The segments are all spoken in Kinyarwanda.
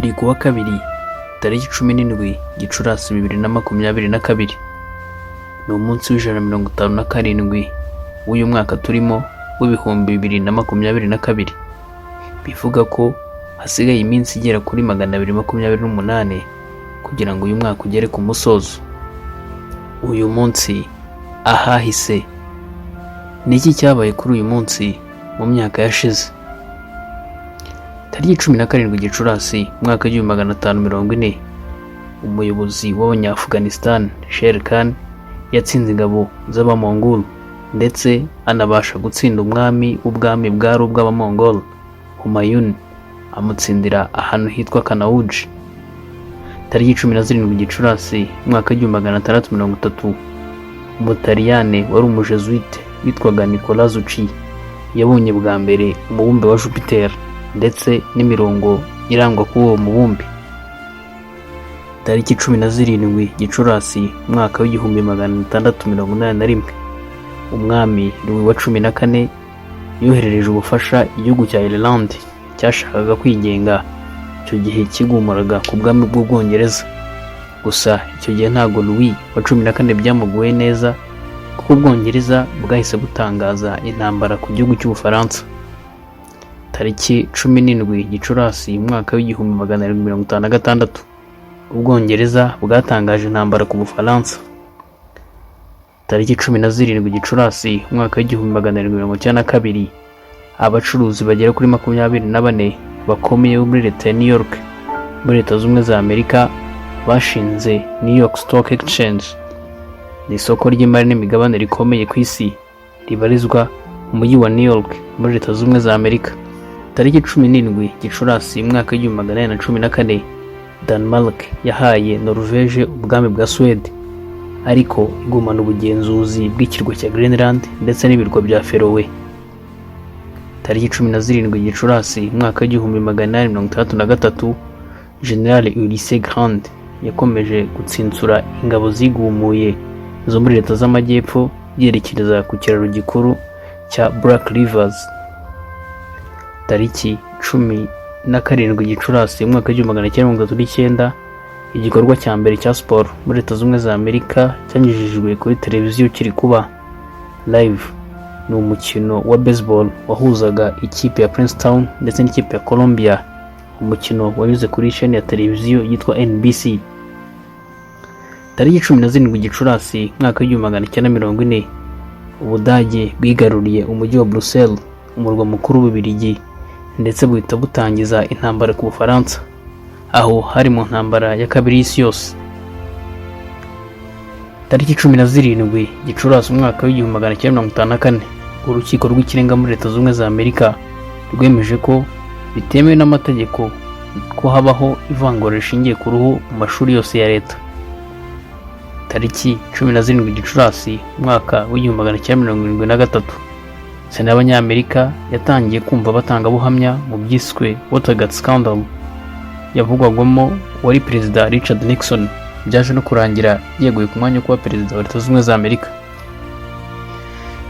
Turi kuwa kabiri tariki 17 Gicurasi 2022. Ni umunsi w'157 w'uyu mwaka turimo w'ibihumbi 2022. Bivuga ko hasigaye iminsi igera kuri 228 kugira ngo uyu mwaka ugere ku musozo. Uyu munsi ahahise niki cyabaye kuri uyu munsi mu myaka yashize? Tariki 17 Gicurasi mwaka w'1540 umuyobozi w'Abanya-Afghanistan Sher Khan yatsinze ingabo z'Abamongol ndetse anabasha gutsinda umwami w'ubwami bwari ubw'Abamongol Humayun, amutsindira ahantu hitwa Kanauj. Tariki 17 Gicurasi mwaka w'1630 Umutaliyane wari umujesuite witwaga Nicolazucchi yabonye bwa mbere umubumbe wa Jupiter ndetse n'imirongo irangwa kuri uwo mubumbe. Tariki 17 Gicurasi mwaka w'1681 umwami Louis wa 14 yoherereje ubufasha igihugu cya Ireland cyashakaga kwigenga, icyo gihe kigumuraga ku bwami bw'Ubwongereza. Gusa icyo gihe ntago Louis wa 14 byamuguye neza kuko Ubwongereza bwahise butangaza intambara ku gihugu cy'Ubufaransa. Tariki 17 Gicurasi mwaka w'1756 Ubwongereza bwatangaje intambara ku Bufaransa. Tariki 17 Gicurasi mwaka w'1792 abacuruzi bagera kuri 24 bakomeye bo muri leta ya New York muri Leta Zunze Ubumwe za Amerika bashinze New York Stock Exchange. Ni isoko ry'imari n'imigabane rikomeye ku isi ribarizwa mu mujyi wa New York muri Leta Zunze Ubumwe za Amerika. Tariki 17 Gicurasi mwaka w'1814 Denmark yahaye Norvège ubwami bwa Swede, ariko igumana ubugenzuzi bw'ikirwa cya Greenland ndetse n'ibirwa bya Feroe. Tariki 17 Gicurasi mwaka w'1863 General Ulysses Grant yakomeje gutsinsura ingabo zigumuye zo muri Leta z'Amajyepfo yerekereza ku kiraro gikuru cya Black Rivers. Tariki 17 Gicurasi mwaka w'1939 igikorwa cya mbere cya sport muri Leta Zunze Ubumwe za Amerika cyanyujijwe kuri televiziyo kiri kuba live. Ni umukino wa baseball wahuzaga ikipe ya Princeton ndetse n'ikipe ya Columbia. Umukino wanyuze kuri chaîne ya televiziyo yitwa NBC. Tariki 17 Gicurasi mwaka w'1940 Ubudage bwigaruriye umujyi wa Bruxelles, umurwa mukuru w'Ububiligi, ndetse buhita butangiza intambara ku Bufaransa, aho hari mu ntambara ya kabiri y'isi yose. Tariki 17 Gicurasi umwaka w'1954 urukiko rw'ikirenga muri Leta Zunze Ubumwe za Amerika rwemeje ko bitemewe n'amategeko ko habaho ivangura rishingiye ku ruhu mu mashuri yose ya leta. Tariki 17 Gicurasi umwaka w'1973 Sena y'Abanyamerika yatangiye kumva abatangabuhamya mu byiswe Watergate Scandal yavugwagamo wari Perezida Richard Nixon, byaje no kurangira yeguye ku mwanya wo kuba Perezida wa Leta Zunze Ubumwe za Amerika.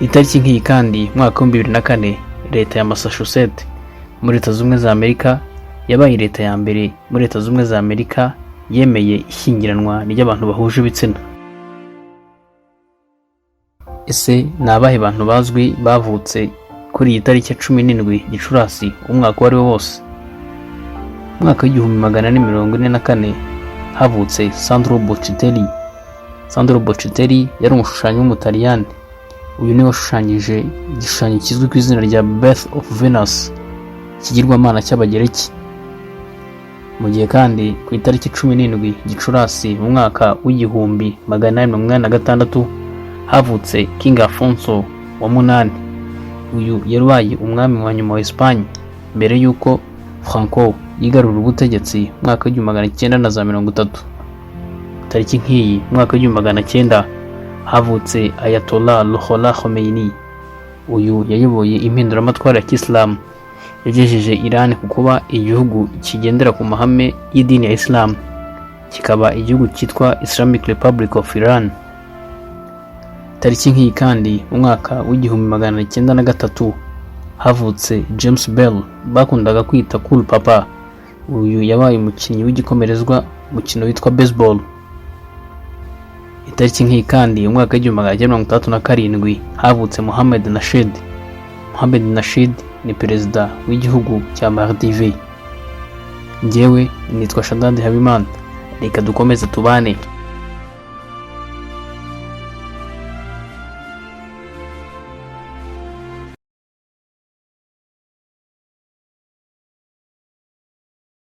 Itariki nk'iyi kandi mwaka w'2004 leta ya Massachusetts muri Leta Zunze Ubumwe za Amerika yabaye leta ya mbere muri Leta Zunze Ubumwe za Amerika yemeye ishyingiranwa ry'abantu bahuje ibitsina. Ese ni abahe bantu bazwi bavutse kuri iyi tariki ya 17 Gicurasi umwaka wari wo wose? Mwaka w'1844 havutse Sandro Botticelli. Sandro Botticelli yari umushushanyi w'Umutaliyani. Uyu niwe washushanyije igishushanyo kizwi ku izina rya Birth of Venus, ikigirwamana cy'Abagereki. Mu gihe kandi ku itariki 17 Gicurasi mu mwaka w'1886 havutse King Afonso wa 8. Uyu yabaye umwami wa nyuma wa Espagne mbere y'uko Franco yigarura ubutegetsi mwaka w'1930. Tariki nk'iyi mwaka w'1900 havutse Ayatollah Ruhollah Khomeini. Uyu yayoboye impinduramatwara ya Kisilamu yagejeje Iran ku kuba igihugu kigendera ku mahame y'idini ya Islam, kikaba igihugu cyitwa Islamic Republic of Iran. Tariki nk'iyi kandi mu mwaka w'1903 havutse James Bell bakundaga kwita Cool Papa, uyu yabaye umukinnyi w'igikomerezwa umukino witwa baseball. Itariki nk'iyi kandi umwaka w'1967 havutse Mohamed Nasheed. Mohamed Nasheed ni perezida w'igihugu cya Maldives. Njyewe nitwa Shadadi Habimana, reka dukomeze tubane.